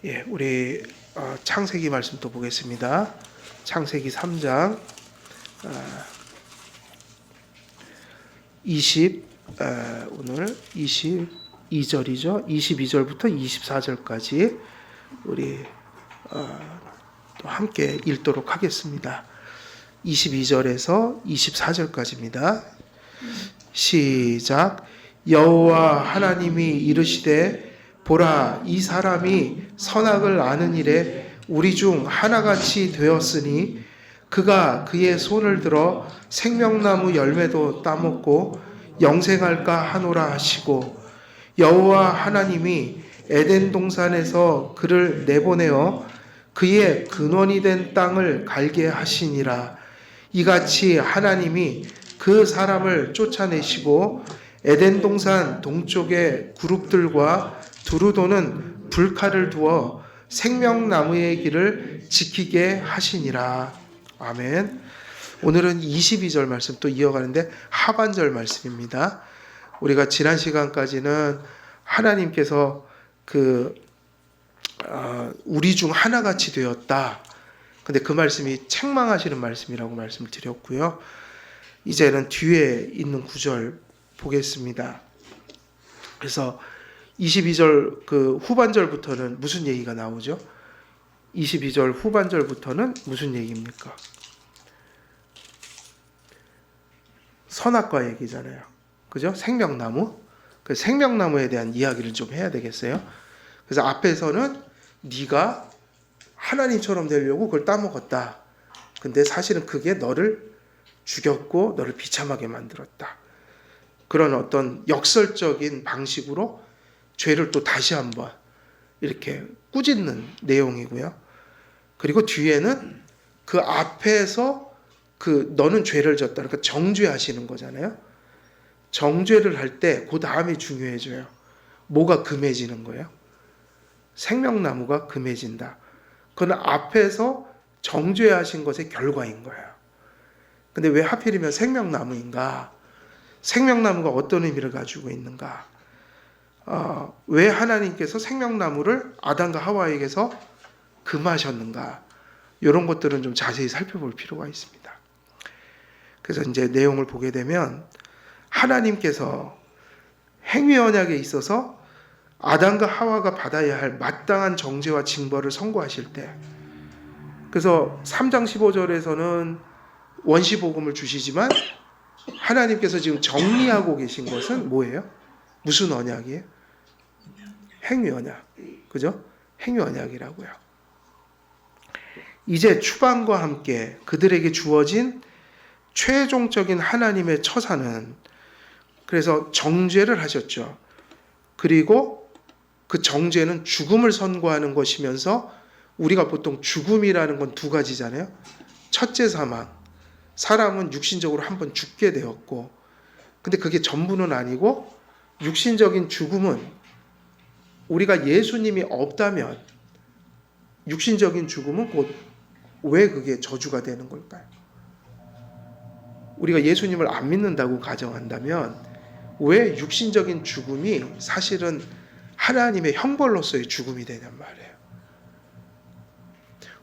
예, 우리 창세기 말씀 또 보겠습니다. 창세기 3장 오늘 22절이죠. 22절부터 24절까지 우리 또 함께 읽도록 하겠습니다. 22절에서 24절까지입니다. 시작. 여호와 하나님이 이르시되 보라, 이 사람이 선악을 아는 일에 우리 중 하나같이 되었으니 그가 그의 손을 들어 생명나무 열매도 따먹고 영생할까 하노라 하시고, 여호와 하나님이 에덴 동산에서 그를 내보내어 그의 근원이 된 땅을 갈게 하시니라. 이같이 하나님이 그 사람을 쫓아내시고 에덴 동산 동쪽에 그룹들과 두루 도는 불칼을 두어 생명나무의 길을 지키게 하시니라. 아멘. 오늘은 22절 말씀 또 이어가는데 하반절 말씀입니다. 우리가 지난 시간까지는 하나님께서 우리 중 하나같이 되었다. 근데 그 말씀이 책망하시는 말씀이라고 말씀을 드렸고요. 이제는 뒤에 있는 구절 보겠습니다. 그래서 22절 그 후반절부터는 무슨 얘기가 나오죠? 22절 후반절부터는 무슨 얘기입니까? 선악과 얘기잖아요. 그죠? 생명나무. 그 생명나무에 대한 이야기를 좀 해야 되겠어요. 그래서 앞에서는 네가 하나님처럼 되려고 그걸 따먹었다. 근데 사실은 그게 너를 죽였고 너를 비참하게 만들었다. 그런 어떤 역설적인 방식으로 죄를 또 다시 한번 이렇게 꾸짖는 내용이고요. 그리고 뒤에는 그 앞에서 너는 죄를 졌다. 그러니까 정죄하시는 거잖아요. 정죄를 할 때 그 다음이 중요해져요. 뭐가 금해지는 거예요? 생명나무가 금해진다. 그건 앞에서 정죄하신 것의 결과인 거예요. 근데 왜 하필이면 생명나무인가? 생명나무가 어떤 의미를 가지고 있는가? 왜 하나님께서 생명나무를 아담과 하와에게서 금하셨는가? 이런 것들은 좀 자세히 살펴볼 필요가 있습니다. 그래서 이제 내용을 보게 되면 하나님께서 행위 언약에 있어서 아담과 하와가 받아야 할 마땅한 정죄와 징벌을 선고하실 때, 그래서 3장 15절에서는 원시복음을 주시지만 하나님께서 지금 정리하고 계신 것은 뭐예요? 무슨 언약이에요? 행위 언약. 그죠? 행위 언약이라고요. 이제 추방과 함께 그들에게 주어진 최종적인 하나님의 처사는, 그래서 정죄를 하셨죠. 그리고 그 정죄는 죽음을 선고하는 것이면서, 우리가 보통 죽음이라는 건 두 가지잖아요. 첫째 사망. 사람은 육신적으로 한번 죽게 되었고, 근데 그게 전부는 아니고, 육신적인 죽음은 우리가 예수님이 없다면 육신적인 죽음은 곧 왜 그게 저주가 되는 걸까요? 우리가 예수님을 안 믿는다고 가정한다면 왜 육신적인 죽음이 사실은 하나님의 형벌로서의 죽음이 되냔 말이에요.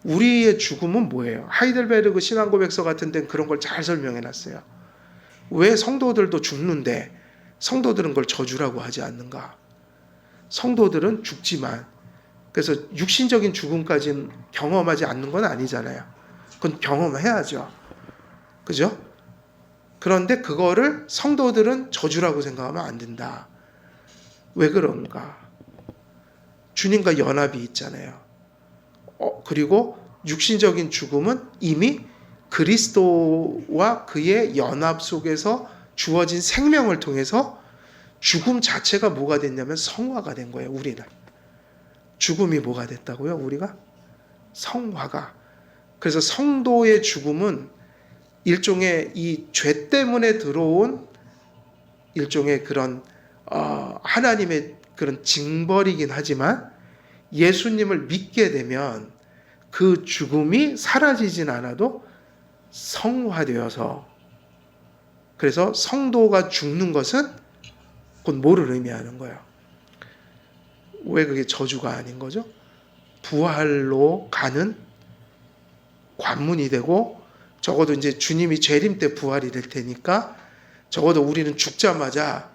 우리의 죽음은 뭐예요? 하이델베르그 신앙고백서 같은 데는 그런 걸 잘 설명해 놨어요. 왜 성도들도 죽는데 성도들은 그걸 저주라고 하지 않는가? 성도들은 죽지만, 그래서 육신적인 죽음까지는 경험하지 않는 건 아니잖아요. 그건 경험해야죠. 그죠? 그런데 그거를 성도들은 저주라고 생각하면 안 된다. 왜 그런가? 주님과 연합이 있잖아요. 그리고 육신적인 죽음은 이미 그리스도와 그의 연합 속에서 주어진 생명을 통해서 죽음 자체가 뭐가 됐냐면 성화가 된 거예요. 우리는. 죽음이 뭐가 됐다고요? 우리가? 성화가. 그래서 성도의 죽음은 일종의 이 죄 때문에 들어온 일종의 그런 하나님의 그런 징벌이긴 하지만, 예수님을 믿게 되면 그 죽음이 사라지진 않아도 성화되어서, 그래서 성도가 죽는 것은 곧 뭐를 의미하는 거예요? 왜 그게 저주가 아닌 거죠? 부활로 가는 관문이 되고, 적어도 이제 주님이 재림 때 부활이 될 테니까 적어도 우리는 죽자마자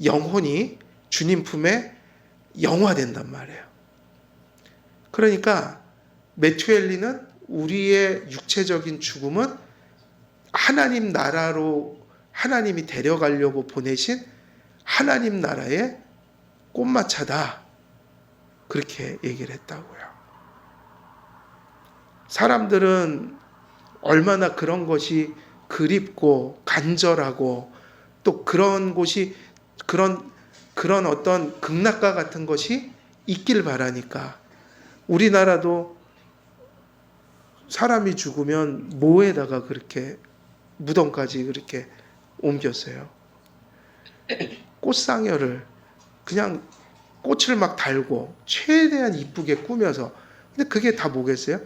영혼이 주님 품에 영화된단 말이에요. 그러니까 메투엘리는 우리의 육체적인 죽음은 하나님 나라로 하나님이 데려가려고 보내신 하나님 나라의 꽃마차다, 그렇게 얘기를 했다고요. 사람들은 얼마나 그런 것이 그립고 간절하고 또 그런 곳이 그런 어떤 극락과 같은 것이 있길 바라니까 우리나라도 사람이 죽으면 뭐에다가 그렇게 무덤까지 그렇게 옮겼어요. 꽃상여를 그냥 꽃을 막 달고 최대한 이쁘게 꾸며서. 근데 그게 다 뭐겠어요?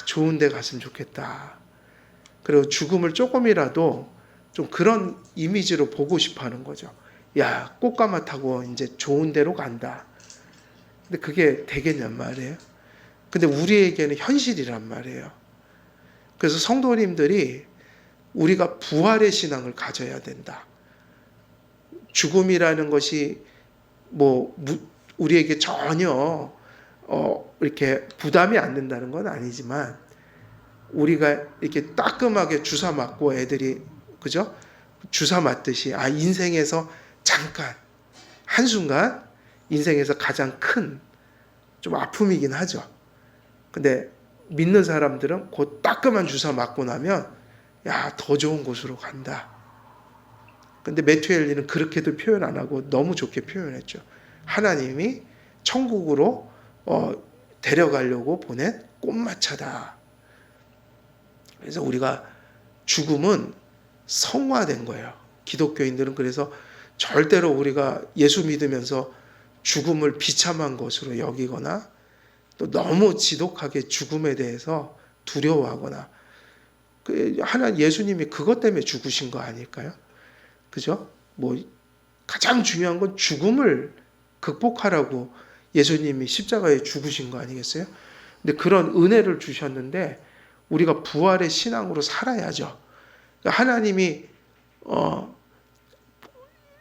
좋은 데 갔으면 좋겠다. 그리고 죽음을 조금이라도 좀 그런 이미지로 보고 싶어 하는 거죠. 야, 꽃가마 타고 이제 좋은 데로 간다. 근데 그게 되겠냔 말이에요. 근데 우리에게는 현실이란 말이에요. 그래서 성도님들이 우리가 부활의 신앙을 가져야 된다. 죽음이라는 것이 뭐 우리에게 전혀 이렇게 부담이 안 된다는 건 아니지만, 우리가 이렇게 따끔하게 주사 맞고 애들이 그죠? 주사 맞듯이 인생에서 잠깐 한순간 인생에서 가장 큰 좀 아픔이긴 하죠. 근데 믿는 사람들은 그 따끔한 주사 맞고 나면 더 좋은 곳으로 간다. 근데 메투엘리는 그렇게도 표현 안 하고 너무 좋게 표현했죠. 하나님이 천국으로 데려가려고 보낸 꽃마차다. 그래서 우리가 죽음은 성화된 거예요. 기독교인들은 그래서 절대로 우리가 예수 믿으면서 죽음을 비참한 것으로 여기거나 또 너무 지독하게 죽음에 대해서 두려워하거나, 예수님이 그것 때문에 죽으신 거 아닐까요? 그죠? 뭐 가장 중요한 건 죽음을 극복하라고 예수님이 십자가에 죽으신 거 아니겠어요? 근데 그런 은혜를 주셨는데 우리가 부활의 신앙으로 살아야죠. 하나님이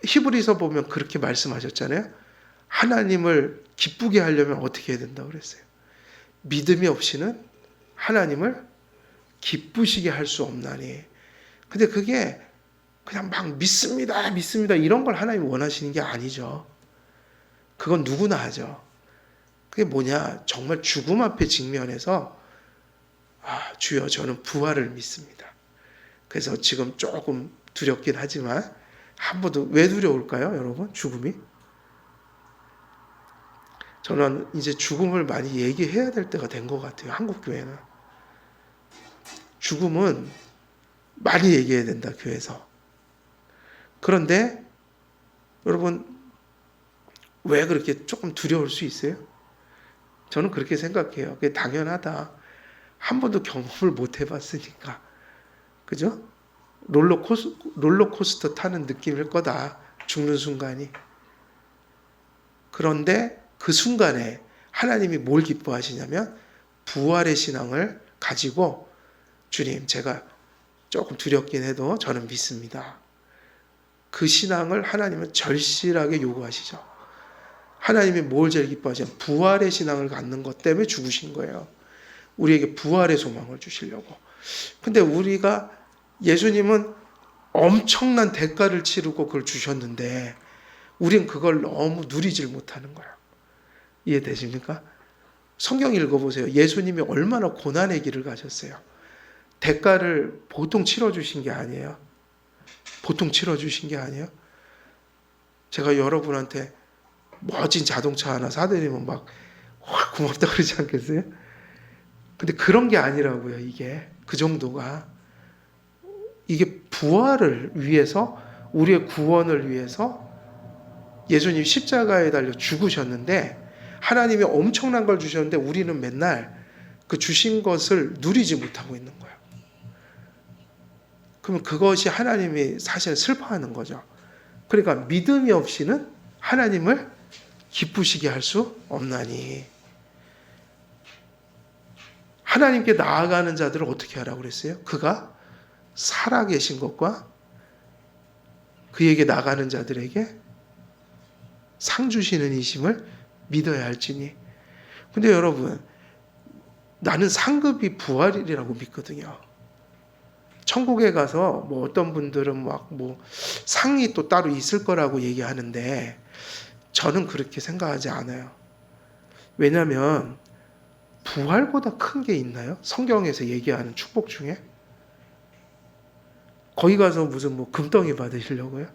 히브리서 보면 그렇게 말씀하셨잖아요. 하나님을 기쁘게 하려면 어떻게 해야 된다고 그랬어요? 믿음이 없이는 하나님을 기쁘시게 할 수 없나니. 근데 그게 그냥 막 믿습니다 이런 걸 하나님이 원하시는 게 아니죠. 그건 누구나 하죠. 그게 뭐냐, 정말 죽음 앞에 직면해서 주여 저는 부활을 믿습니다. 그래서 지금 조금 두렵긴 하지만 한 번도. 왜 두려울까요 여러분? 죽음이? 저는 이제 죽음을 많이 얘기해야 될 때가 된 것 같아요. 한국 교회는 죽음은 많이 얘기해야 된다, 교회에서. 그런데 여러분, 왜 그렇게 조금 두려울 수 있어요? 저는 그렇게 생각해요. 그게 당연하다. 한 번도 경험을 못 해봤으니까. 그죠? 롤러코스터 타는 느낌일 거다, 죽는 순간이. 그런데 그 순간에 하나님이 뭘 기뻐하시냐면 부활의 신앙을 가지고, 주님 제가 조금 두렵긴 해도 저는 믿습니다. 그 신앙을 하나님은 절실하게 요구하시죠. 하나님이 뭘 제일 기뻐하시냐면 부활의 신앙을 갖는 것 때문에 죽으신 거예요. 우리에게 부활의 소망을 주시려고. 근데 우리가, 예수님은 엄청난 대가를 치르고 그걸 주셨는데 우린 그걸 너무 누리질 못하는 거예요. 이해되십니까? 성경 읽어보세요. 예수님이 얼마나 고난의 길을 가셨어요. 대가를 보통 치러주신 게 아니에요. 보통 치러주신 게 아니에요. 제가 여러분한테 멋진 자동차 하나 사드리면 막 고맙다 그러지 않겠어요? 근데 그런 게 아니라고요. 이게 그 정도가. 이게 부활을 위해서, 우리의 구원을 위해서 예수님 십자가에 달려 죽으셨는데 하나님이 엄청난 걸 주셨는데 우리는 맨날 그 주신 것을 누리지 못하고 있는 거예요. 그러면 그것이 하나님이 사실 슬퍼하는 거죠. 그러니까 믿음이 없이는 하나님을 기쁘시게 할 수 없나니. 하나님께 나아가는 자들을 어떻게 하라고 그랬어요? 그가 살아계신 것과 그에게 나가는 자들에게 상 주시는 이심을 믿어야 할지니. 근데 여러분, 나는 상급이 부활이라고 믿거든요. 천국에 가서 뭐 어떤 분들은 막 뭐 상이 또 따로 있을 거라고 얘기하는데 저는 그렇게 생각하지 않아요. 왜냐하면 부활보다 큰 게 있나요? 성경에서 얘기하는 축복 중에? 거기 가서 무슨 뭐 금덩이 받으시려고요?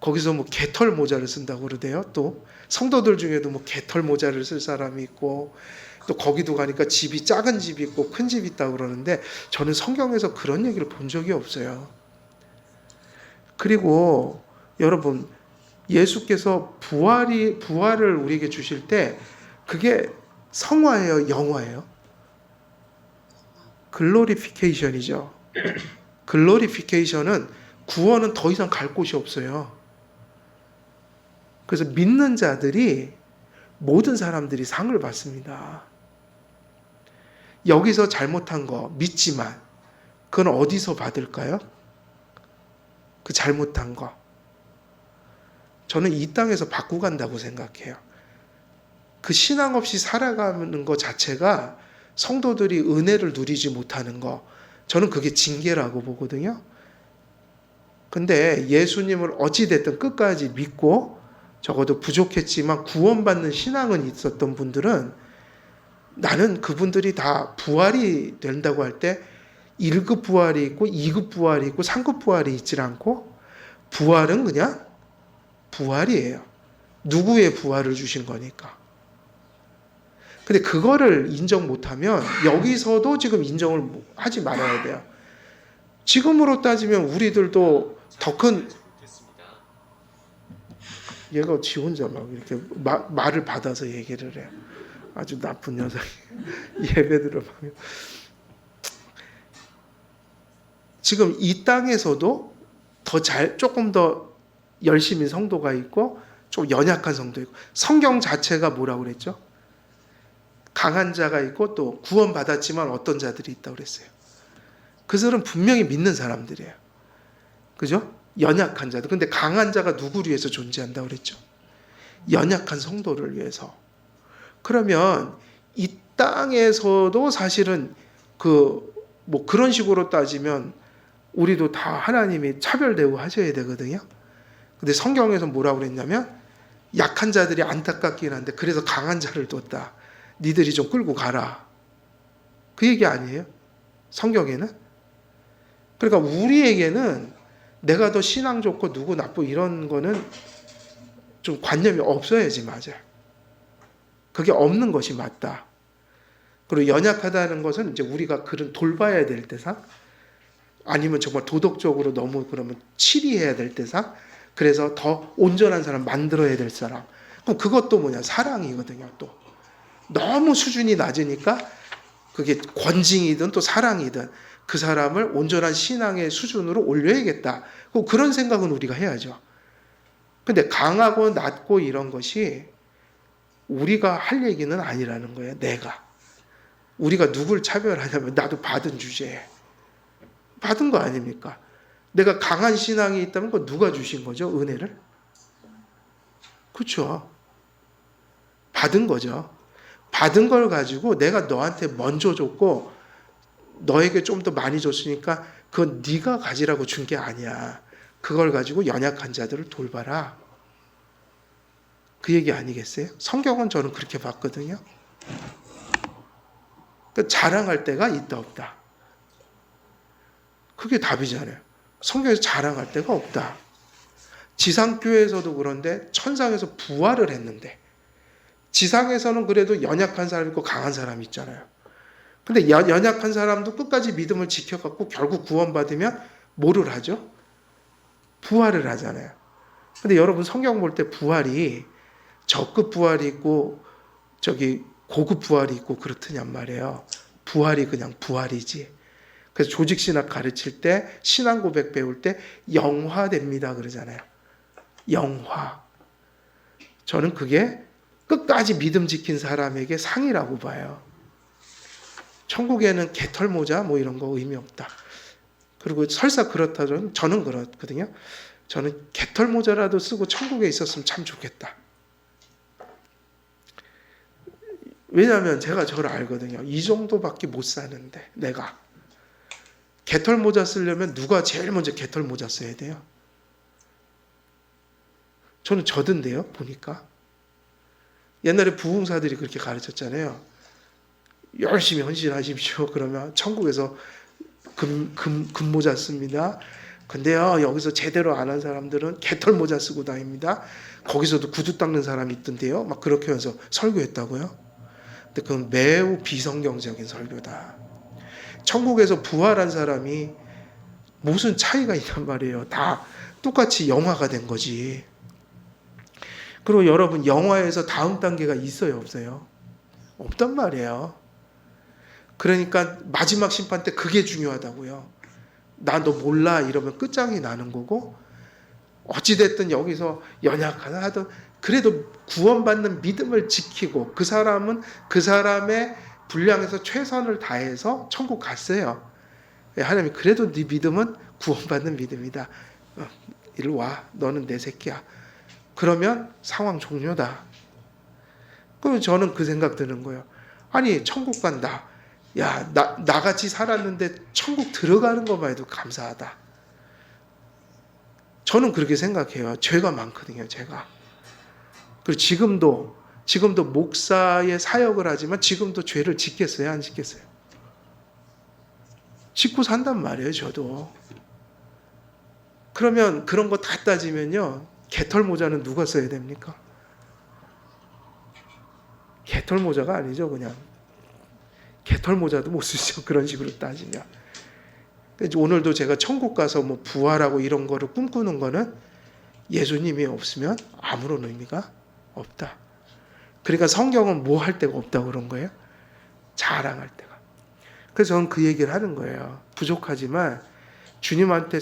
거기서 뭐 개털 모자를 쓴다고 그러대요. 또 성도들 중에도 뭐 개털 모자를 쓸 사람이 있고, 또 거기도 가니까 집이 작은 집이 있고 큰 집이 있다고 그러는데 저는 성경에서 그런 얘기를 본 적이 없어요. 그리고 여러분, 예수께서 부활을 우리에게 주실 때 그게 성화예요, 영화예요? 글로리피케이션이죠. 글로리피케이션은 구원은 더 이상 갈 곳이 없어요. 그래서 믿는 자들이 모든 사람들이 상을 받습니다. 여기서 잘못한 거 믿지만 그건 어디서 받을까요? 그 잘못한 거. 저는 이 땅에서 받고 간다고 생각해요. 그 신앙 없이 살아가는 것 자체가 성도들이 은혜를 누리지 못하는 거, 저는 그게 징계라고 보거든요. 근데 예수님을 어찌됐든 끝까지 믿고 적어도 부족했지만 구원받는 신앙은 있었던 분들은, 나는 그분들이 다 부활이 된다고 할 때 1급 부활이 있고 2급 부활이 있고 3급 부활이 있지 않고, 부활은 그냥 부활이에요. 누구의 부활을 주신 거니까. 근데 그거를 인정 못하면 여기서도 지금 인정을 하지 말아야 돼요. 지금으로 따지면 우리들도 더 큰, 얘가 지 혼자 막 이렇게 말을 받아서 얘기를 해요. 아주 나쁜 녀석이. 예배 들어보면. 지금 이 땅에서도 조금 더 열심히 성도가 있고 좀 연약한 성도 있고, 성경 자체가 뭐라고 그랬죠? 강한 자가 있고 또 구원받았지만 어떤 자들이 있다고 그랬어요. 그들은 분명히 믿는 사람들이에요. 그죠? 연약한 자들. 근데 강한 자가 누구를 위해서 존재한다고 그랬죠? 연약한 성도를 위해서. 그러면 이 땅에서도 사실은 뭐 그런 식으로 따지면 우리도 다 하나님이 차별 대우 하셔야 되거든요. 근데 성경에서 뭐라고 그랬냐면 약한 자들이 안타깝긴 한데 그래서 강한 자를 뒀다. 니들이 좀 끌고 가라. 그 얘기 아니에요? 성경에는? 그러니까 우리에게는 내가 더 신앙 좋고 누구 나쁘고 이런 거는 좀 관념이 없어야지 맞아요. 그게 없는 것이 맞다. 그리고 연약하다는 것은 이제 우리가 그런 돌봐야 될 때상, 아니면 정말 도덕적으로 너무 그러면 치리해야 될 때상, 그래서 더 온전한 사람 만들어야 될 사람. 그럼 그것도 뭐냐? 사랑이거든요. 또 너무 수준이 낮으니까 그게 권징이든 또 사랑이든 그 사람을 온전한 신앙의 수준으로 올려야겠다. 그런 생각은 우리가 해야죠. 근데 강하고 낮고 이런 것이 우리가 할 얘기는 아니라는 거예요. 우리가 누굴 차별하냐면 나도 받은 주제에 받은 거 아닙니까? 내가 강한 신앙이 있다면 그거 누가 주신 거죠? 은혜를? 그렇죠. 받은 거죠. 받은 걸 가지고 내가 너한테 먼저 줬고 너에게 좀 더 많이 줬으니까 그건 네가 가지라고 준 게 아니야. 그걸 가지고 연약한 자들을 돌봐라. 그 얘기 아니겠어요? 성경은 저는 그렇게 봤거든요. 그러니까 자랑할 때가 있다 없다. 그게 답이잖아요. 성경에서 자랑할 데가 없다. 지상교회에서도 그런데 천상에서 부활을 했는데, 지상에서는 그래도 연약한 사람 있고 강한 사람이 있잖아요. 근데 연약한 사람도 끝까지 믿음을 지켜갖고 결국 구원받으면 뭐를 하죠? 부활을 하잖아요. 근데 여러분 성경 볼 때 부활이 저급 부활이 있고 고급 부활이 있고 그렇더냔 말이에요. 부활이 그냥 부활이지. 그래서 조직신학 가르칠 때, 신앙 고백 배울 때 영화됩니다 그러잖아요. 영화. 저는 그게 끝까지 믿음 지킨 사람에게 상이라고 봐요. 천국에는 개털 모자 뭐 이런 거 의미 없다. 그리고 설사 그렇다면 저는 그렇거든요. 저는 개털 모자라도 쓰고 천국에 있었으면 참 좋겠다. 왜냐하면 제가 저를 알거든요. 이 정도밖에 못 사는데 내가 개털 모자 쓰려면 누가 제일 먼저 개털 모자 써야 돼요? 저는 저던데요. 보니까 옛날에 부흥사들이 그렇게 가르쳤잖아요. 열심히 헌신하십시오. 그러면 천국에서 금모자 씁니다. 근데요, 여기서 제대로 안 한 사람들은 개털 모자 쓰고 다닙니다. 거기서도 구두 닦는 사람이 있던데요. 막 그렇게 하면서 설교했다고요. 근데 그건 매우 비성경적인 설교다. 천국에서 부활한 사람이 무슨 차이가 있단 말이에요. 다 똑같이 영화가 된 거지. 그리고 여러분, 영화에서 다음 단계가 있어요, 없어요? 없단 말이에요. 그러니까 마지막 심판 때 그게 중요하다고요. 나 너 몰라 이러면 끝장이 나는 거고, 어찌됐든 여기서 연약하다 하든 그래도 구원받는 믿음을 지키고 그 사람은 그 사람의 분량에서 최선을 다해서 천국 갔어요. 하나님이 그래도 네 믿음은 구원받는 믿음이다. 이리 와. 너는 내 새끼야. 그러면 상황 종료다. 그럼 저는 그 생각 드는 거예요. 아니 천국 간다. 야, 나같이 살았는데 천국 들어가는 것만 해도 감사하다. 저는 그렇게 생각해요. 죄가 많거든요, 제가. 그리고 지금도 목사의 사역을 하지만 지금도 죄를 짓겠어요, 안 짓겠어요? 짓고 산단 말이에요, 저도. 그러면 그런 거 다 따지면요, 개털 모자는 누가 써야 됩니까? 개털 모자가 아니죠, 그냥. 개털 모자도 못 쓰죠, 그런 식으로 따지면. 오늘도 제가 천국 가서 뭐 부활하고 이런 거를 꿈꾸는 거는 예수님이 없으면 아무런 의미가 없다. 그러니까 성경은 뭐 할 데가 없다고 그런 거예요? 자랑할 때가. 그래서 저는 그 얘기를 하는 거예요. 부족하지만 주님한테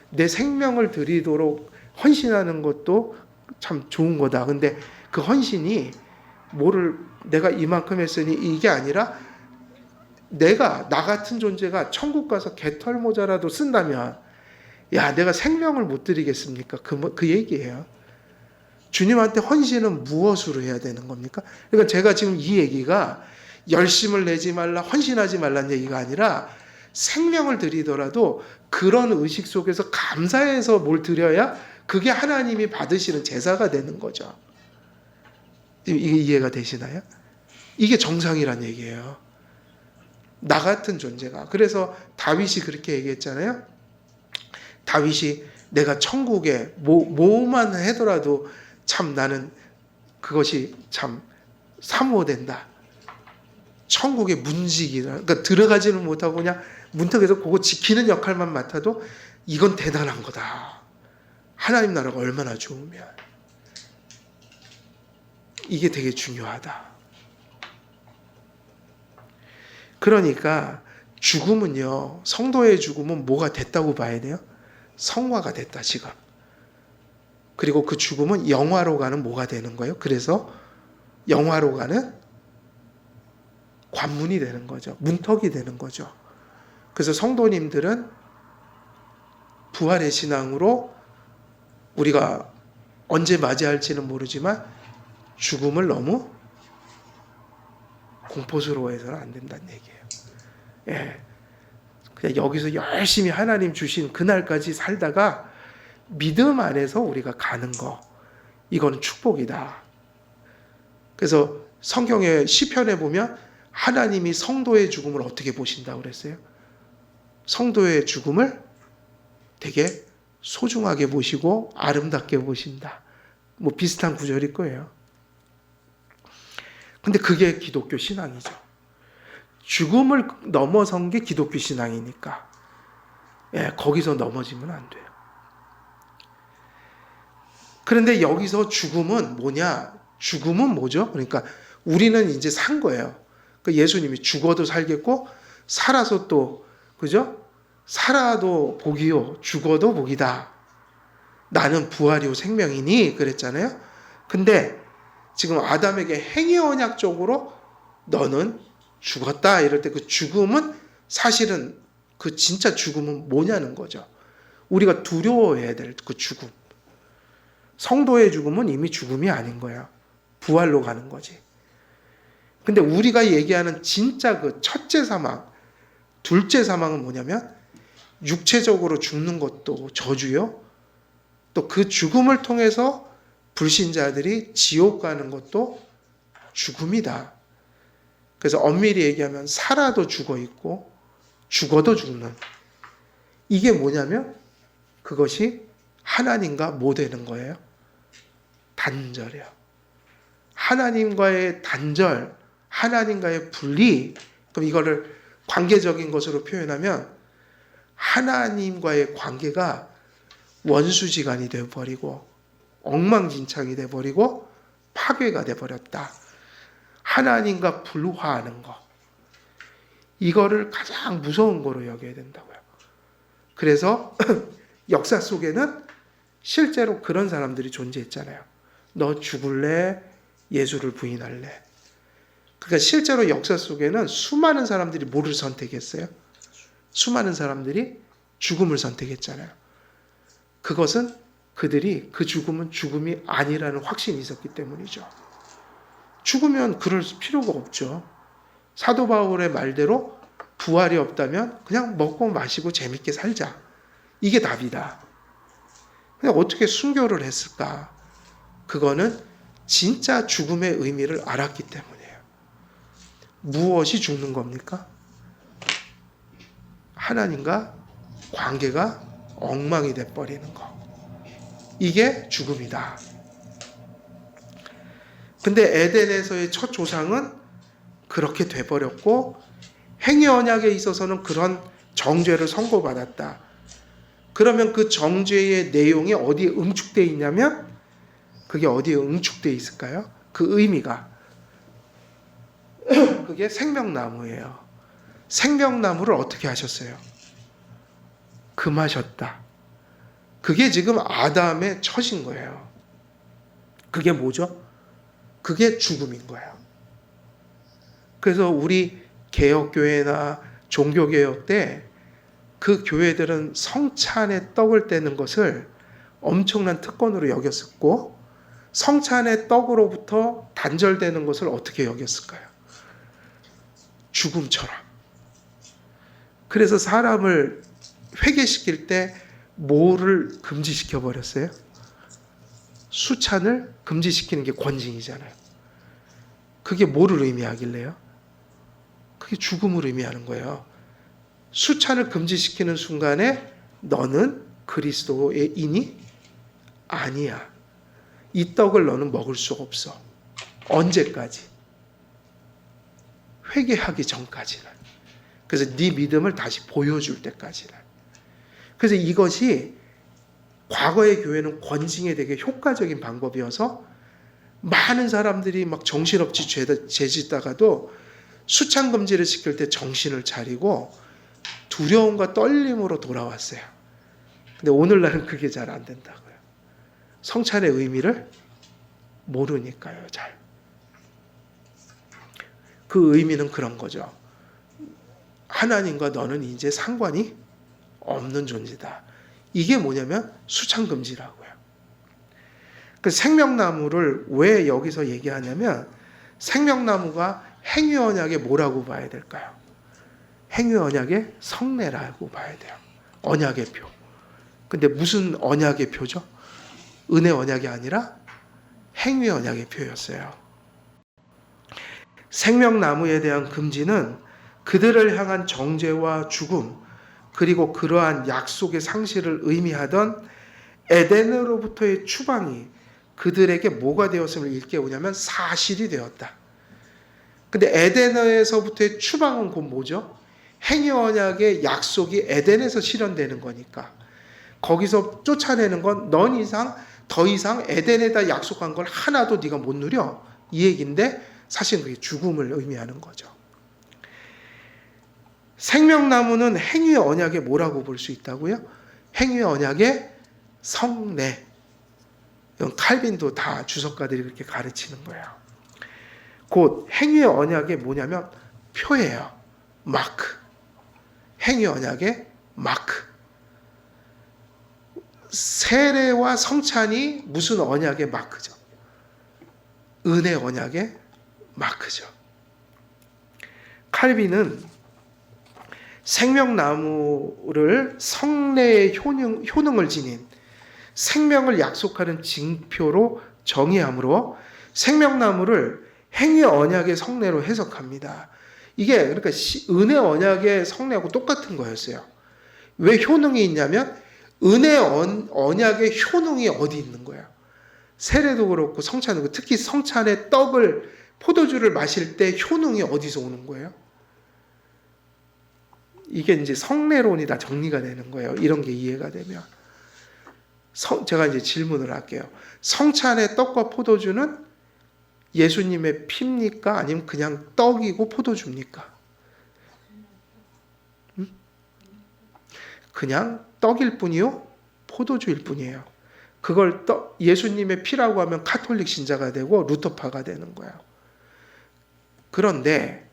내 생명을 드리도록 헌신하는 것도 참 좋은 거다. 근데 그 헌신이 내가 이만큼 했으니 이게 아니라 나 같은 존재가 천국 가서 개털 모자라도 쓴다면 야, 내가 생명을 못 드리겠습니까? 그 얘기예요. 주님한테 헌신은 무엇으로 해야 되는 겁니까? 그러니까 제가 지금 이 얘기가 열심을 내지 말라, 헌신하지 말라는 얘기가 아니라 생명을 드리더라도 그런 의식 속에서 감사해서 뭘 드려야 그게 하나님이 받으시는 제사가 되는 거죠. 이게 이해가 되시나요? 이게 정상이란 얘기예요. 나 같은 존재가. 그래서 다윗이 그렇게 얘기했잖아요. 다윗이 내가 천국에 뭐만 하더라도 참 나는 그것이 참 사모된다. 천국의 문지기다. 그러니까 들어가지는 못하고 그냥 문턱에서 그거 지키는 역할만 맡아도 이건 대단한 거다. 하나님 나라가 얼마나 좋으면. 이게 되게 중요하다. 그러니까 죽음은요, 성도의 죽음은 뭐가 됐다고 봐야 돼요? 성화가 됐다, 지금. 그리고 그 죽음은 영화로 가는 뭐가 되는 거예요? 그래서 영화로 가는 관문이 되는 거죠. 문턱이 되는 거죠. 그래서 성도님들은 부활의 신앙으로 우리가 언제 맞이할지는 모르지만 죽음을 너무 공포스러워해서는 안 된다는 얘기예요. 예. 그냥 여기서 열심히 하나님 주신 그날까지 살다가 믿음 안에서 우리가 가는 거, 이거는 축복이다. 그래서 성경의 시편에 보면 하나님이 성도의 죽음을 어떻게 보신다고 그랬어요? 성도의 죽음을 되게 소중하게 보시고 아름답게 보신다. 뭐 비슷한 구절일 거예요. 근데 그게 기독교 신앙이죠. 죽음을 넘어선 게 기독교 신앙이니까. 예, 거기서 넘어지면 안 돼요. 그런데 여기서 죽음은 뭐냐? 죽음은 뭐죠? 그러니까 우리는 이제 산 거예요. 그러니까 예수님이 죽어도 살겠고 살아서 또, 그죠? 살아도 복이요, 죽어도 복이다. 나는 부활이요 생명이니 그랬잖아요. 근데 지금 아담에게 행위 언약적으로 너는 죽었다 이럴 때 그 죽음은 사실은 그 진짜 죽음은 뭐냐는 거죠. 우리가 두려워해야 될 그 죽음. 성도의 죽음은 이미 죽음이 아닌 거야. 부활로 가는 거지. 근데 우리가 얘기하는 진짜 그 첫째 사망, 둘째 사망은 뭐냐면 육체적으로 죽는 것도 저주요. 또 그 죽음을 통해서 불신자들이 지옥 가는 것도 죽음이다. 그래서 엄밀히 얘기하면 살아도 죽어 있고 죽어도 죽는. 이게 뭐냐면 그것이 하나님과 뭐 되는 거예요? 단절이요. 하나님과의 단절, 하나님과의 분리. 그럼 이거를 관계적인 것으로 표현하면 하나님과의 관계가 원수지간이 되어버리고 엉망진창이 되어버리고 파괴가 되어버렸다. 하나님과 불화하는 거. 이거를 가장 무서운 거로 여겨야 된다고요. 그래서 역사 속에는 실제로 그런 사람들이 존재했잖아요. 너 죽을래? 예수를 부인할래? 그러니까 실제로 역사 속에는 수많은 사람들이 뭐를 선택했어요? 수많은 사람들이 죽음을 선택했잖아요. 그것은 그들이 그 죽음은 죽음이 아니라는 확신이 있었기 때문이죠. 죽으면 그럴 필요가 없죠. 사도 바울의 말대로 부활이 없다면 그냥 먹고 마시고 재밌게 살자. 이게 답이다. 근데 어떻게 순교를 했을까? 그거는 진짜 죽음의 의미를 알았기 때문이에요. 무엇이 죽는 겁니까? 하나님과 관계가 엉망이 돼버리는 거. 이게 죽음이다. 근데 에덴에서의 첫 조상은 그렇게 돼버렸고 행위 언약에 있어서는 그런 정죄를 선고받았다. 그러면 그 정죄의 내용이 어디에 응축되어 있냐면 그게 어디에 응축되어 있을까요? 그 의미가 그게 생명나무예요. 생명나무를 어떻게 하셨어요? 금하셨다. 그게 지금 아담의 처신 거예요. 그게 뭐죠? 그게 죽음인 거예요. 그래서 우리 개혁교회나 종교개혁 때 그 교회들은 성찬의 떡을 떼는 것을 엄청난 특권으로 여겼었고 성찬의 떡으로부터 단절되는 것을 어떻게 여겼을까요? 죽음처럼. 그래서 사람을 회개시킬 때 뭐를 금지시켜 버렸어요? 수찬을 금지시키는 게 권징이잖아요. 그게 뭐를 의미하길래요? 그게 죽음을 의미하는 거예요. 수찬을 금지시키는 순간에 너는 그리스도의 인이 아니야. 이 떡을 너는 먹을 수 없어. 언제까지? 회개하기 전까지는. 그래서 네 믿음을 다시 보여줄 때까지는. 그래서 이것이 과거의 교회는 권징에 되게 효과적인 방법이어서 많은 사람들이 막 정신없이 죄짓다가도 수찬 금지를 시킬 때 정신을 차리고 두려움과 떨림으로 돌아왔어요. 근데 오늘날은 그게 잘 안 된다고요. 성찬의 의미를 모르니까요, 잘. 그 의미는 그런 거죠. 하나님과 너는 이제 상관이 없는 존재다. 이게 뭐냐면 수찬금지라고요. 그 생명나무를 왜 여기서 얘기하냐면 생명나무가 행위언약의 뭐라고 봐야 될까요? 행위언약의 성례라고 봐야 돼요. 언약의 표. 근데 무슨 언약의 표죠? 은혜 언약이 아니라 행위언약의 표였어요. 생명나무에 대한 금지는 그들을 향한 정죄와 죽음 그리고 그러한 약속의 상실을 의미하던 에덴으로부터의 추방이 그들에게 뭐가 되었음을 일깨우냐면 사실이 되었다. 근데 에덴에서부터의 추방은 곧 뭐죠? 행위 언약의 약속이 에덴에서 실현되는 거니까 거기서 쫓아내는 건 넌 이상 더 이상 에덴에다 약속한 걸 하나도 네가 못 누려 이 얘기인데 사실 그게 죽음을 의미하는 거죠. 생명나무는 행위의 언약에 뭐라고 볼 수 있다고요? 행위의 언약의 성례. 그건 칼빈도 다 주석가들이 그렇게 가르치는 거예요. 곧 행위의 언약이 뭐냐면 표예요. 마크. 행위 언약의 마크. 세례와 성찬이 무슨 언약의 마크죠? 은혜 언약의 마크죠. 칼빈은 생명나무를 성례의 효능을 지닌 생명을 약속하는 징표로 정의하므로 생명나무를 행위 언약의 성례로 해석합니다. 이게 그러니까 은혜 언약의 성례하고 똑같은 거였어요. 왜 효능이 있냐면 은혜 언약의 효능이 어디 있는 거예요. 세례도 그렇고 성찬도 그렇고 특히 성찬의 떡을 포도주를 마실 때 효능이 어디서 오는 거예요? 이게 이제 성례론이 다 정리가 되는 거예요. 이런 게 이해가 되면. 제가 이제 질문을 할게요. 성찬의 떡과 포도주는 예수님의 피입니까? 아니면 그냥 떡이고 포도주입니까? 그냥 떡일 뿐이요? 포도주일 뿐이에요. 그걸 예수님의 피라고 하면 카톨릭 신자가 되고 루터파가 되는 거예요. 그런데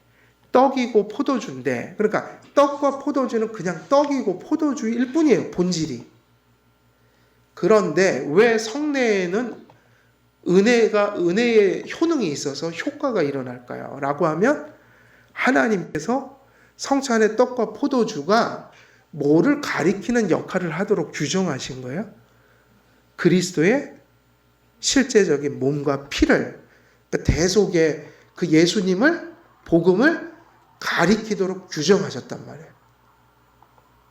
떡이고 포도주인데, 그러니까 떡과 포도주는 그냥 떡이고 포도주일 뿐이에요. 본질이. 그런데 왜 성례에는 은혜의 효능이 있어서 효과가 일어날까요? 라고 하면 하나님께서 성찬의 떡과 포도주가 뭐를 가리키는 역할을 하도록 규정하신 거예요? 그리스도의 실제적인 몸과 피를, 그러니까 대속의 그 예수님을, 복음을 가리키도록 규정하셨단 말이에요.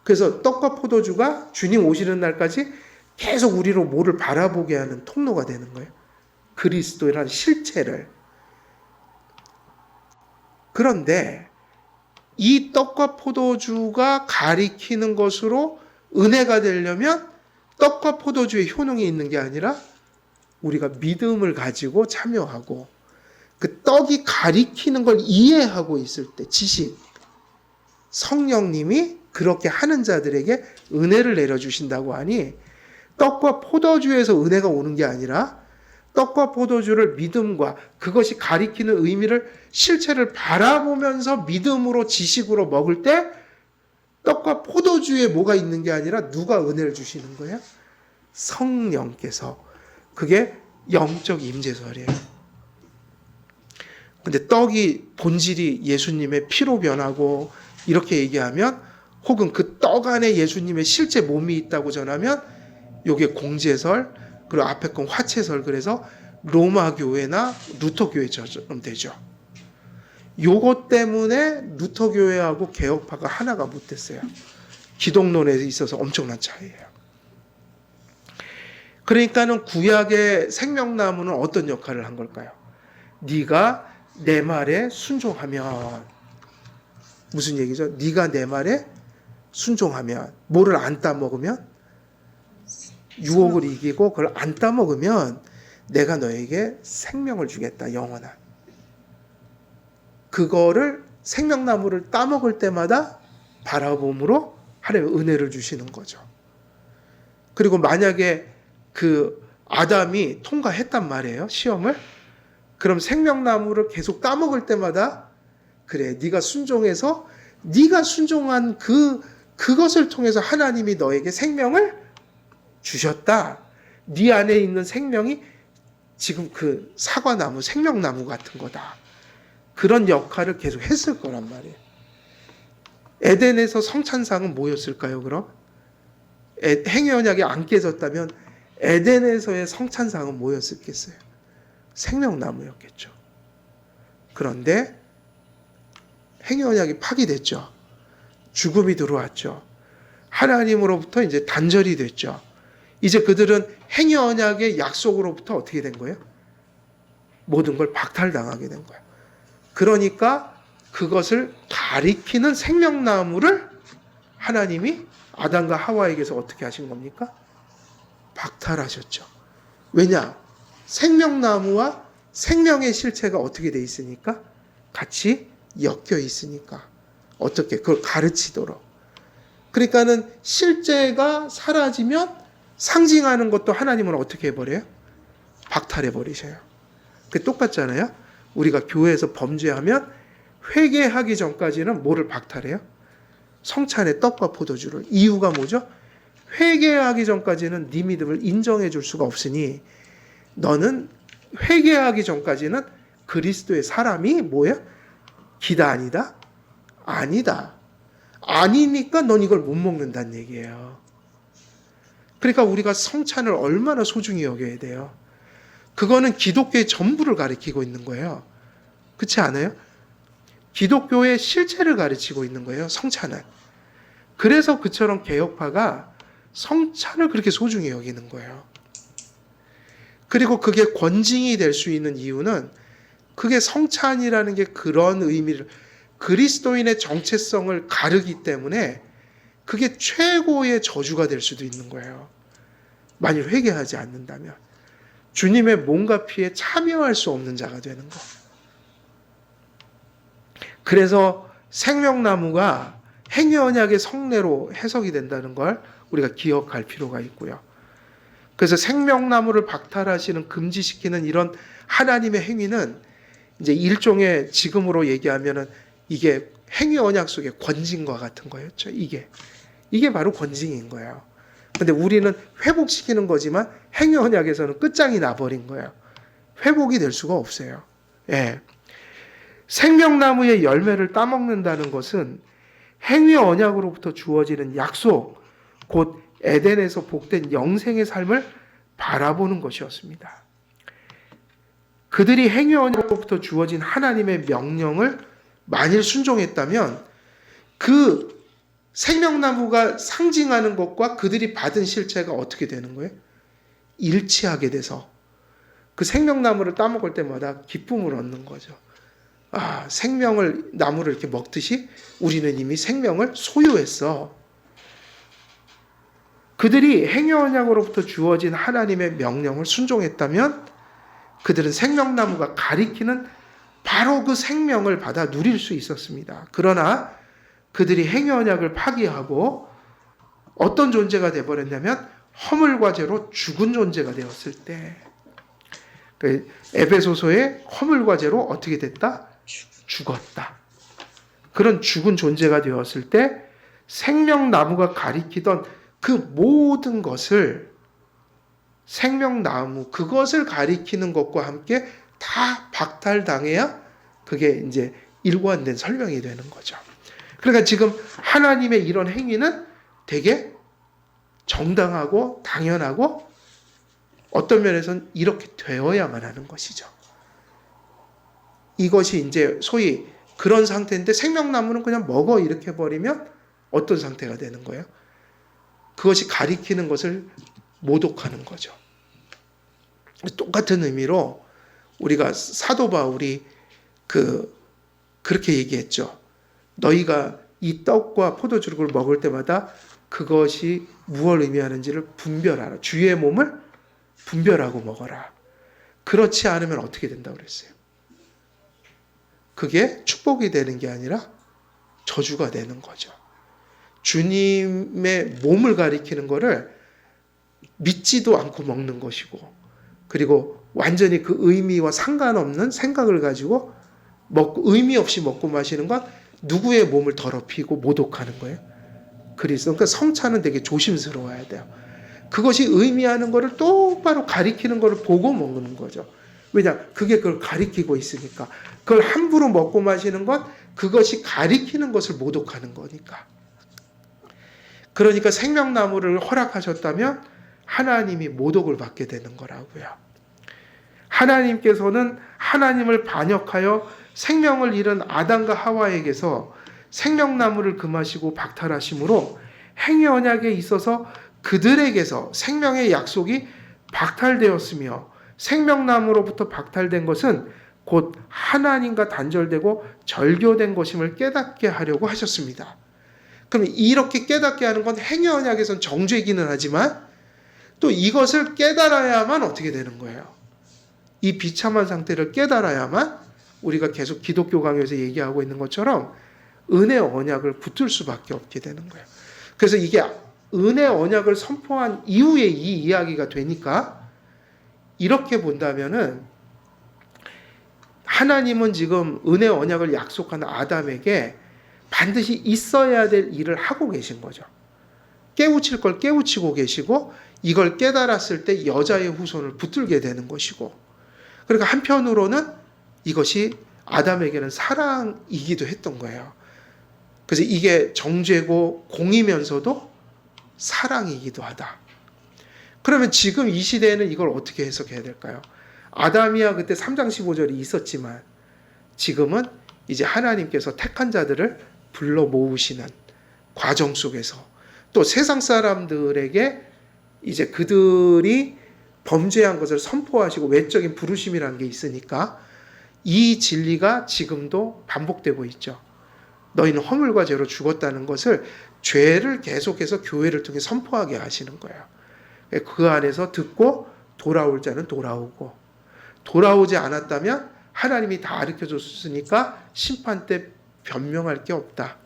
그래서 떡과 포도주가 주님 오시는 날까지 계속 우리로 뭐를 바라보게 하는 통로가 되는 거예요. 그리스도라는 실체를. 그런데 이 떡과 포도주가 가리키는 것으로 은혜가 되려면 떡과 포도주의 효능이 있는 게 아니라 우리가 믿음을 가지고 참여하고 그 떡이 가리키는 걸 이해하고 있을 때, 지식, 성령님이 그렇게 하는 자들에게 은혜를 내려주신다고 하니 떡과 포도주에서 은혜가 오는 게 아니라 떡과 포도주를 믿음과 그것이 가리키는 의미를, 실체를 바라보면서 믿음으로, 지식으로 먹을 때 떡과 포도주에 뭐가 있는 게 아니라 누가 은혜를 주시는 거예요? 성령께서. 그게 영적 임재설이에요. 근데 떡이 본질이 예수님의 피로 변하고 이렇게 얘기하면, 혹은 그 떡 안에 예수님의 실제 몸이 있다고 전하면 이게 공제설, 그리고 앞에 건 화채설, 그래서 로마 교회나 루터 교회처럼 되죠. 요것 때문에 루터 교회하고 개혁파가 하나가 못 됐어요. 기독론에 있어서 엄청난 차이예요. 그러니까는 구약의 생명나무는 어떤 역할을 한 걸까요? 네가 내 말에 순종하면, 무슨 얘기죠? 네가 내 말에 순종하면, 뭐를 안 따먹으면, 유혹을 이기고 그걸 안 따먹으면 내가 너에게 생명을 주겠다, 영원한. 그거를 생명나무를 따먹을 때마다 바라봄으로 하나님의 은혜를 주시는 거죠. 그리고 만약에 그 아담이 통과했단 말이에요, 시험을. 그럼 생명나무를 계속 따먹을 때마다, 그래, 네가 순종해서 네가 순종한 그것을 통해서 하나님이 너에게 생명을 주셨다. 네 안에 있는 생명이 지금 그 사과나무, 생명나무 같은 거다. 그런 역할을 계속 했을 거란 말이에요. 에덴에서 성찬상은 뭐였을까요, 그럼? 행위 언약이 안 깨졌다면 에덴에서의 성찬상은 뭐였겠어요? 생명나무였겠죠. 그런데 행위 언약이 파기됐죠. 죽음이 들어왔죠. 하나님으로부터 이제 단절이 됐죠. 이제 그들은 행위 언약의 약속으로부터 어떻게 된 거예요? 모든 걸 박탈당하게 된 거예요. 그러니까 그것을 가리키는 생명나무를 하나님이 아담과 하와에게서 어떻게 하신 겁니까? 박탈하셨죠. 왜냐? 생명나무와 생명의 실체가 어떻게 돼 있으니까? 같이 엮여 있으니까. 어떻게? 그걸 가르치도록. 그러니까는 실제가 사라지면 상징하는 것도 하나님은 어떻게 해버려요? 박탈해 버리셔요. 그게 똑같잖아요. 우리가 교회에서 범죄하면 회개하기 전까지는 뭐를 박탈해요? 성찬의 떡과 포도주를. 이유가 뭐죠? 회개하기 전까지는 네 믿음을 인정해 줄 수가 없으니 너는 회개하기 전까지는 그리스도의 사람이 뭐야? 기다 아니다? 아니다. 아니니까 넌 이걸 못 먹는다는 얘기예요. 그러니까 우리가 성찬을 얼마나 소중히 여겨야 돼요. 그거는 기독교의 전부를 가리키고 있는 거예요. 그렇지 않아요? 기독교의 실체를 가르치고 있는 거예요. 성찬은. 그래서 그처럼 개혁파가 성찬을 그렇게 소중히 여기는 거예요. 그리고 그게 권징이 될 수 있는 이유는 그게 성찬이라는 게 그런 의미를 그리스도인의 정체성을 가르기 때문에 그게 최고의 저주가 될 수도 있는 거예요. 만일 회개하지 않는다면. 주님의 몸과 피에 참여할 수 없는 자가 되는 거. 그래서 생명나무가 행위언약의 성례로 해석이 된다는 걸 우리가 기억할 필요가 있고요. 그래서 생명나무를 박탈하시는 금지시키는 이런 하나님의 행위는 이제 일종의 지금으로 얘기하면은 이게 행위언약 속의 권징과 같은 거였죠. 이게 바로 권징인 거예요. 근데 우리는 회복시키는 거지만 행위언약에서는 끝장이 나버린 거예요. 회복이 될 수가 없어요. 예. 생명나무의 열매를 따먹는다는 것은 행위언약으로부터 주어지는 약속, 곧 에덴에서 복된 영생의 삶을 바라보는 것이었습니다. 그들이 행위언약으로부터 주어진 하나님의 명령을 만일 순종했다면 그 생명나무가 상징하는 것과 그들이 받은 실체가 어떻게 되는 거예요? 일치하게 돼서 그 생명나무를 따먹을 때마다 기쁨을 얻는 거죠. 아, 나무를 이렇게 먹듯이 우리는 이미 생명을 소유했어. 그들이 행위언약으로부터 주어진 하나님의 명령을 순종했다면 그들은 생명나무가 가리키는 바로 그 생명을 받아 누릴 수 있었습니다. 그러나 그들이 행위언약을 파기하고 어떤 존재가 되어버렸냐면 허물과 죄로 죽은 존재가 되었을 때 에베소서의 허물과 죄로 어떻게 됐다? 죽었다. 그런 죽은 존재가 되었을 때 생명나무가 가리키던 그 모든 것을 생명나무 그것을 가리키는 것과 함께 다 박탈당해야 그게 이제 일관된 설명이 되는 거죠. 그러니까 지금 하나님의 이런 행위는 되게 정당하고 당연하고 어떤 면에서는 이렇게 되어야만 하는 것이죠. 이것이 이제 소위 그런 상태인데 생명나무는 그냥 먹어 이렇게 버리면 어떤 상태가 되는 거예요? 그것이 가리키는 것을 모독하는 거죠. 똑같은 의미로 우리가 사도 바울이 그렇게 얘기했죠. 너희가 이 떡과 포도주를 먹을 때마다 그것이 무엇을 의미하는지를 분별하라. 주의 몸을 분별하고 먹어라. 그렇지 않으면 어떻게 된다고 그랬어요? 그게 축복이 되는 게 아니라 저주가 되는 거죠. 주님의 몸을 가리키는 거를 믿지도 않고 먹는 것이고 그리고 완전히 그 의미와 상관없는 생각을 가지고 의미 없이 먹고 마시는 건 누구의 몸을 더럽히고 모독하는 거예요? 그리스도. 그러니까 성찬은 되게 조심스러워야 돼요. 그것이 의미하는 것을 똑바로 가리키는 것을 보고 먹는 거죠. 왜냐? 그게 그걸 가리키고 있으니까. 그걸 함부로 먹고 마시는 건 그것이 가리키는 것을 모독하는 거니까. 그러니까 생명나무를 허락하셨다면 하나님이 모독을 받게 되는 거라고요. 하나님께서는 하나님을 반역하여 생명을 잃은 아담과 하와에게서 생명나무를 금하시고 박탈하심으로 행위언약에 있어서 그들에게서 생명의 약속이 박탈되었으며 생명나무로부터 박탈된 것은 곧 하나님과 단절되고 절교된 것임을 깨닫게 하려고 하셨습니다. 그럼 이렇게 깨닫게 하는 건 행위언약에선 정죄이기는 하지만 또 이것을 깨달아야만 어떻게 되는 거예요? 이 비참한 상태를 깨달아야만 우리가 계속 기독교 강요에서 얘기하고 있는 것처럼 은혜 언약을 붙들 수밖에 없게 되는 거예요. 그래서 이게 은혜 언약을 선포한 이후에 이 이야기가 되니까 이렇게 본다면은 하나님은 지금 은혜 언약을 약속한 아담에게 반드시 있어야 될 일을 하고 계신 거죠. 깨우칠 걸 깨우치고 계시고 이걸 깨달았을 때 여자의 후손을 붙들게 되는 것이고, 그러니까 한편으로는 이것이 아담에게는 사랑이기도 했던 거예요. 그래서 이게 정죄고 공이면서도 사랑이기도 하다. 그러면 지금 이 시대에는 이걸 어떻게 해석해야 될까요? 아담이야 그때 3장 15절이 있었지만 지금은 이제 하나님께서 택한 자들을 불러 모으시는 과정 속에서 또 세상 사람들에게 이제 그들이 범죄한 것을 선포하시고 외적인 부르심이라는 게 있으니까 이 진리가 지금도 반복되고 있죠. 너희는 허물과 죄로 죽었다는 것을 죄를 계속해서 교회를 통해 선포하게 하시는 거예요. 그 안에서 듣고 돌아올 자는 돌아오고, 돌아오지 않았다면 하나님이 다 가르쳐줬으니까 심판 때 변명할 게 없다.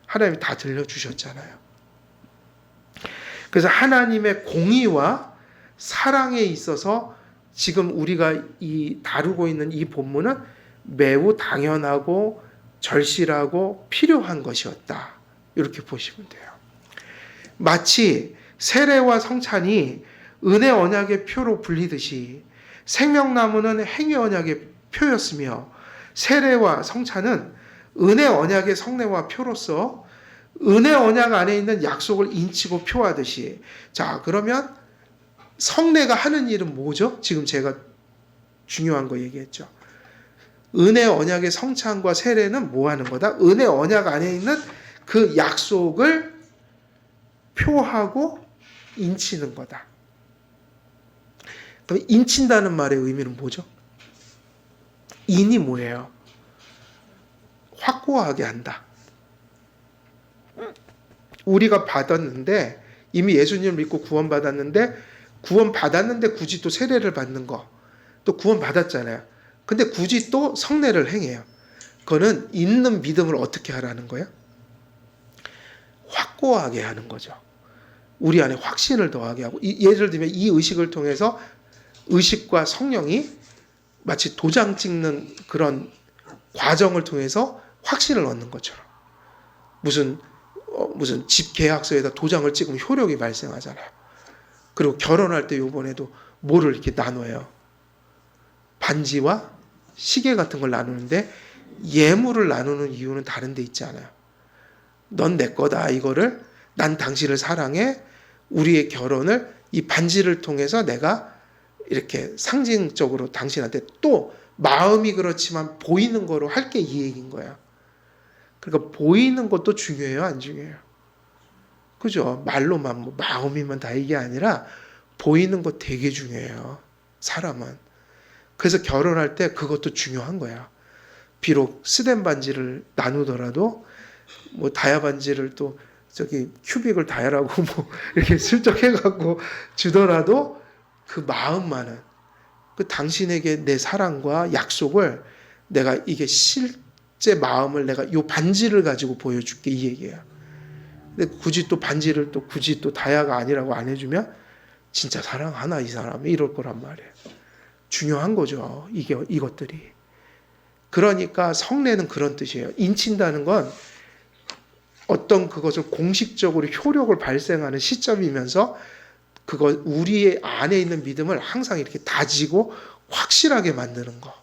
하나님이 다 들려주셨잖아요. 그래서 하나님의 공의와 사랑에 있어서 지금 우리가 다루고 있는 이 본문은 매우 당연하고 절실하고 필요한 것이었다. 이렇게 보시면 돼요. 마치 세례와 성찬이 은혜 언약의 표로 불리듯이 생명나무는 행위 언약의 표였으며 세례와 성찬은 은혜 언약의 성례와 표로서 은혜 언약 안에 있는 약속을 인치고 표하듯이, 자 그러면 성례가 하는 일은 뭐죠? 지금 제가 중요한 거 얘기했죠. 은혜 언약의 성찬과 세례는 뭐 하는 거다? 은혜 언약 안에 있는 그 약속을 표하고 인치는 거다. 그럼 인친다는 말의 의미는 뭐죠? 인이 뭐예요? 확고하게 한다. 우리가 받았는데, 이미 예수님을 믿고 구원받았는데 굳이 또 세례를 받는 거, 또 구원받았잖아요. 근데 굳이 또 성례를 행해요. 그거는 있는 믿음을 어떻게 하라는 거예요? 확고하게 하는 거죠. 우리 안에 확신을 더하게 하고, 예를 들면 이 의식을 통해서 의식과 성령이 마치 도장 찍는 그런 과정을 통해서 확신을 얻는 것처럼, 무슨 집 계약서에다 도장을 찍으면 효력이 발생하잖아요. 그리고 결혼할 때 요번에도 뭐를 이렇게 나눠요? 반지와 시계 같은 걸 나누는데 예물을 나누는 이유는 다른 데 있지 않아요. 넌 내 거다, 이거를 난 당신을 사랑해, 우리의 결혼을 이 반지를 통해서 내가 이렇게 상징적으로 당신한테, 또 마음이 그렇지만 보이는 거로 할게, 이 얘기인 거야. 그러니까 보이는 것도 중요해요, 안 중요해요? 그죠? 말로만 뭐 마음이면 다 이게 아니라 보이는 거 되게 중요해요, 사람은. 그래서 결혼할 때 그것도 중요한 거야. 비록 스덴 반지를 나누더라도 뭐 다야 반지를 또 저기 큐빅을 다야라고 뭐 이렇게 슬쩍 해갖고 주더라도 그 마음만은, 그 당신에게 내 사랑과 약속을 내가 이게 실제 마음을 내가 요 반지를 가지고 보여줄게, 이 얘기예요. 근데 굳이 또 반지를 또 굳이 또 다야가 아니라고 안 해주면 진짜 사랑하나 이 사람이, 이럴 거란 말이에요. 중요한 거죠, 이것들이. 그러니까 성례는 그런 뜻이에요. 인친다는 건 어떤 그것을 공식적으로 효력을 발생하는 시점이면서 그거 우리의 안에 있는 믿음을 항상 이렇게 다지고 확실하게 만드는 거,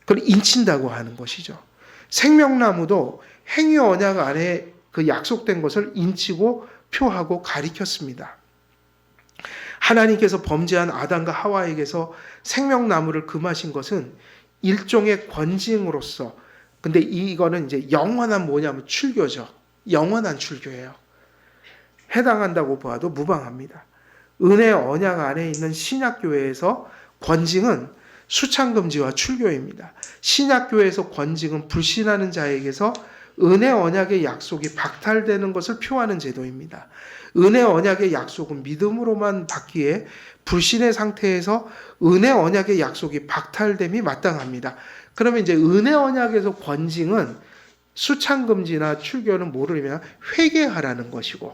그걸 인친다고 하는 것이죠. 생명나무도 행위 언약 안에 그 약속된 것을 인치고 표하고 가리켰습니다. 하나님께서 범죄한 아담과 하와에게서 생명나무를 금하신 것은 일종의 권징으로서, 근데 이거는 이제 영원한 뭐냐면 출교죠. 영원한 출교예요. 해당한다고 봐도 무방합니다. 은혜 언약 안에 있는 신약교회에서 권징은 수창금지와 출교입니다. 신약교회에서 권징은 불신하는 자에게서 은혜 언약의 약속이 박탈되는 것을 표하는 제도입니다. 은혜 언약의 약속은 믿음으로만 받기에 불신의 상태에서 은혜 언약의 약속이 박탈됨이 마땅합니다. 그러면 이제 은혜 언약에서 권징은 수창금지나 출교는 뭐를 회개하라는 것이고,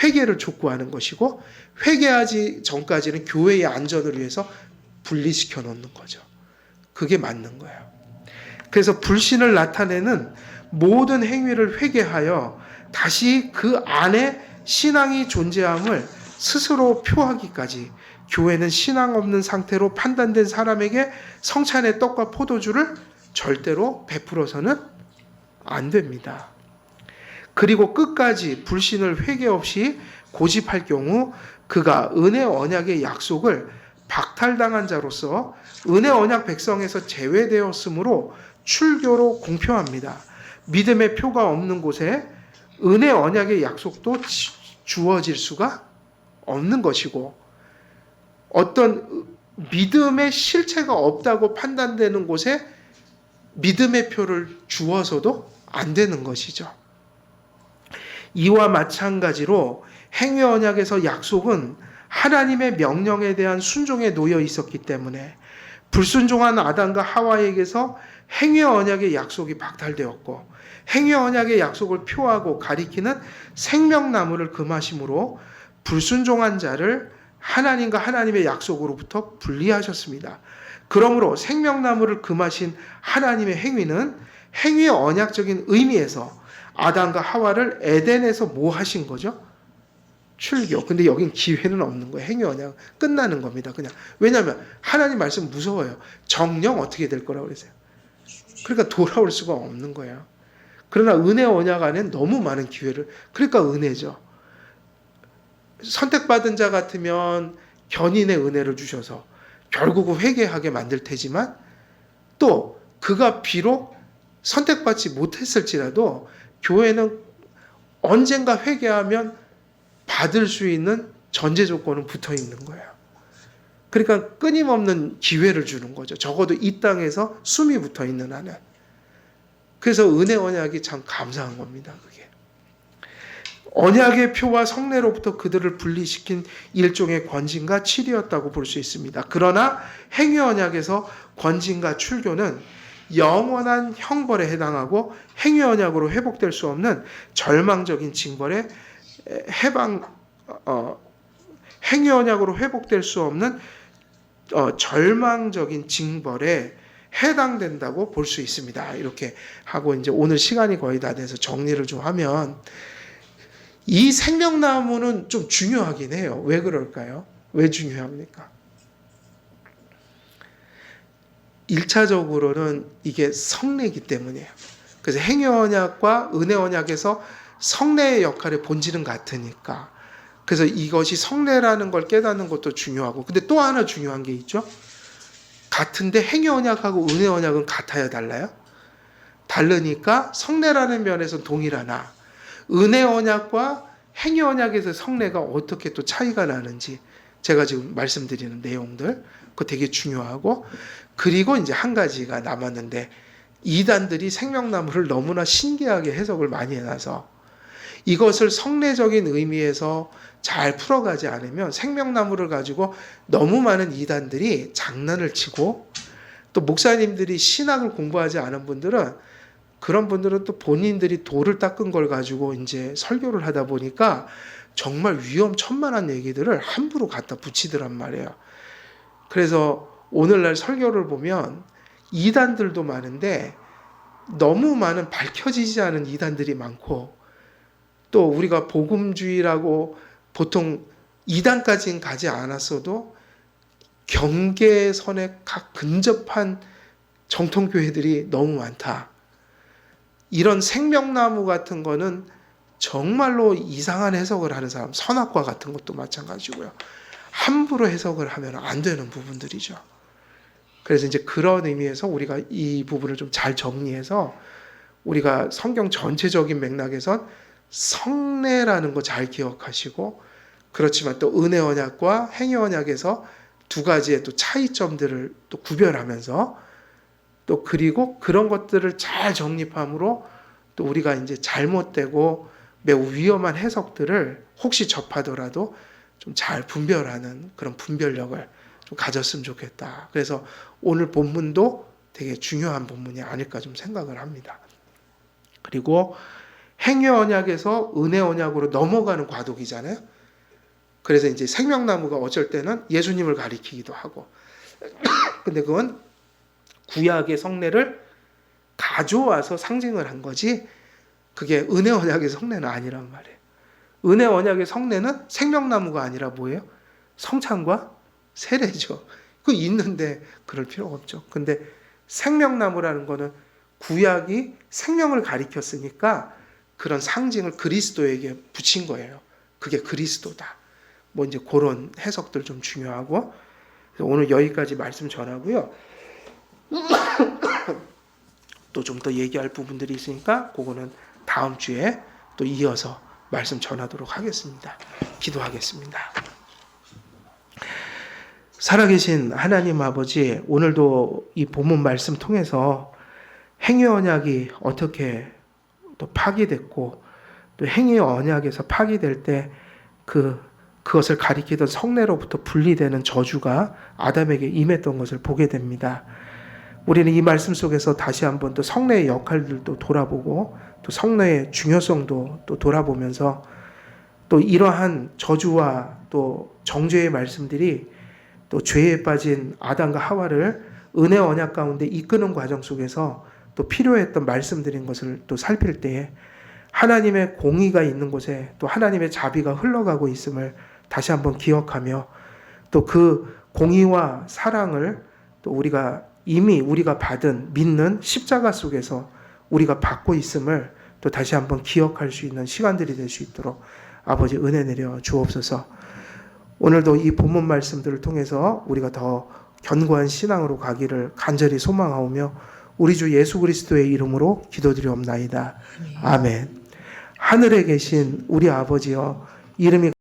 회개를 촉구하는 것이고, 회개하지 전까지는 교회의 안전을 위해서 분리시켜 놓는 거죠. 그게 맞는 거예요. 그래서 불신을 나타내는 모든 행위를 회개하여 다시 그 안에 신앙이 존재함을 스스로 표하기까지 교회는 신앙 없는 상태로 판단된 사람에게 성찬의 떡과 포도주를 절대로 베풀어서는 안 됩니다. 그리고 끝까지 불신을 회개 없이 고집할 경우 그가 은혜 언약의 약속을 박탈당한 자로서 은혜 언약 백성에서 제외되었으므로 출교로 공표합니다. 믿음의 표가 없는 곳에 은혜 언약의 약속도 주어질 수가 없는 것이고 어떤 믿음의 실체가 없다고 판단되는 곳에 믿음의 표를 주어서도 안 되는 것이죠. 이와 마찬가지로 행위 언약에서 약속은 하나님의 명령에 대한 순종에 놓여 있었기 때문에 불순종한 아담과 하와에게서 행위 언약의 약속이 박탈되었고 행위 언약의 약속을 표하고 가리키는 생명나무를 금하심으로 불순종한 자를 하나님과 하나님의 약속으로부터 분리하셨습니다. 그러므로 생명나무를 금하신 하나님의 행위는 행위의 언약적인 의미에서 아담과 하와를 에덴에서 뭐 하신 거죠? 출교. 근데 여긴 기회는 없는 거예요. 행위 언약 끝나는 겁니다. 그냥. 왜냐하면 하나님 말씀 무서워요. 정령 어떻게 될 거라고 그러세요. 그러니까 돌아올 수가 없는 거예요. 그러나 은혜 언약 안엔 너무 많은 기회를. 그러니까 은혜죠. 선택받은 자 같으면 견인의 은혜를 주셔서 결국은 회개하게 만들 테지만 또 그가 비록 선택받지 못했을지라도 교회는 언젠가 회개하면 받을 수 있는 전제 조건은 붙어 있는 거예요. 그러니까 끊임없는 기회를 주는 거죠. 적어도 이 땅에서 숨이 붙어 있는 한은. 그래서 은혜 언약이 참 감사한 겁니다. 그게. 언약의 표와 성례로부터 그들을 분리시킨 일종의 권징과 칠이었다고 볼 수 있습니다. 그러나 행위 언약에서 권징과 출교는 영원한 형벌에 해당하고 행위 언약으로 회복될 수 없는 절망적인 징벌에 행위 언약으로 회복될 수 없는 절망적인 징벌에 해당된다고 볼 수 있습니다. 이렇게 하고 이제 오늘 시간이 거의 다 돼서 정리를 좀 하면 이 생명나무는 좀 중요하긴 해요. 왜 그럴까요? 왜 중요합니까? 1차적으로는 이게 성례이기 때문이에요. 그래서 행위 언약과 은혜 언약에서 성례의 역할의 본질은 같으니까. 그래서 이것이 성례라는 걸 깨닫는 것도 중요하고. 근데 또 하나 중요한 게 있죠. 같은데 행위 언약하고 은혜 언약은 같아야 달라요? 다르니까 성례라는 면에서는 동일하나 은혜 언약과 행위 언약에서 성례가 어떻게 또 차이가 나는지 제가 지금 말씀드리는 내용들 그거 되게 중요하고 그리고 이제 한 가지가 남았는데 이단들이 생명나무를 너무나 신기하게 해석을 많이 해놔서 이것을 성례적인 의미에서 잘 풀어가지 않으면 생명나무를 가지고 너무 많은 이단들이 장난을 치고 또 목사님들이 신학을 공부하지 않은 분들은 그런 분들은 또 본인들이 돌을 닦은 걸 가지고 이제 설교를 하다 보니까 정말 위험천만한 얘기들을 함부로 갖다 붙이더란 말이에요. 그래서 오늘날 설교를 보면 이단들도 많은데 너무 많은 밝혀지지 않은 이단들이 많고 또 우리가 복음주의라고 보통 이단까지는 가지 않았어도 경계선에 각 근접한 정통교회들이 너무 많다. 이런 생명나무 같은 거는 정말로 이상한 해석을 하는 사람, 선악과 같은 것도 마찬가지고요. 함부로 해석을 하면 안 되는 부분들이죠. 그래서 이제 그런 의미에서 우리가 이 부분을 좀 잘 정리해서 우리가 성경 전체적인 맥락에선 성례라는 거 잘 기억하시고 그렇지만 또 은혜 언약과 행위 언약에서 두 가지의 또 차이점들을 또 구별하면서 또 그리고 그런 것들을 잘 정립함으로 또 우리가 이제 잘못되고 매우 위험한 해석들을 혹시 접하더라도 좀 잘 분별하는 그런 분별력을 좀 가졌으면 좋겠다. 그래서 오늘 본문도 되게 중요한 본문이 아닐까 좀 생각을 합니다. 그리고 행위 언약에서 은혜 언약으로 넘어가는 과도기잖아요. 그래서 이제 생명나무가 어쩔 때는 예수님을 가리키기도 하고 근데 그건 구약의 성례를 가져와서 상징을 한 거지 그게 은혜 언약의 성례는 아니란 말이에요. 은혜 언약의 성례는 생명나무가 아니라 뭐예요? 성찬과 세례죠. 그거 있는데 그럴 필요가 없죠. 근데 생명나무라는 거는 구약이 생명을 가리켰으니까 그런 상징을 그리스도에게 붙인 거예요. 그게 그리스도다. 뭐 이제 그런 해석들 좀 중요하고 오늘 여기까지 말씀 전하고요. 또 좀 더 얘기할 부분들이 있으니까 그거는 다음 주에 또 이어서 말씀 전하도록 하겠습니다. 기도하겠습니다. 살아계신 하나님 아버지, 오늘도 이 본문 말씀 통해서 행위 언약이 어떻게 또 파기됐고 또 행위 언약에서 파기될 때 그것을 가리키던 성례로부터 분리되는 저주가 아담에게 임했던 것을 보게 됩니다. 우리는 이 말씀 속에서 다시 한번 또 성례의 역할들도 돌아보고 또 성례의 중요성도 또 돌아보면서 또 이러한 저주와 또 정죄의 말씀들이 또 죄에 빠진 아담과 하와를 은혜 언약 가운데 이끄는 과정 속에서 또 필요했던 말씀들인 것을 또 살필 때에 하나님의 공의가 있는 곳에 또 하나님의 자비가 흘러가고 있음을 다시 한번 기억하며 또 그 공의와 사랑을 또 이미 우리가 받은 믿는 십자가 속에서 우리가 받고 있음을 또 다시 한번 기억할 수 있는 시간들이 될 수 있도록 아버지 은혜 내려 주옵소서. 오늘도 이 본문 말씀들을 통해서 우리가 더 견고한 신앙으로 가기를 간절히 소망하오며 우리 주 예수 그리스도의 이름으로 기도드리옵나이다. 아멘. 하늘에 계신 우리 아버지여, 이름이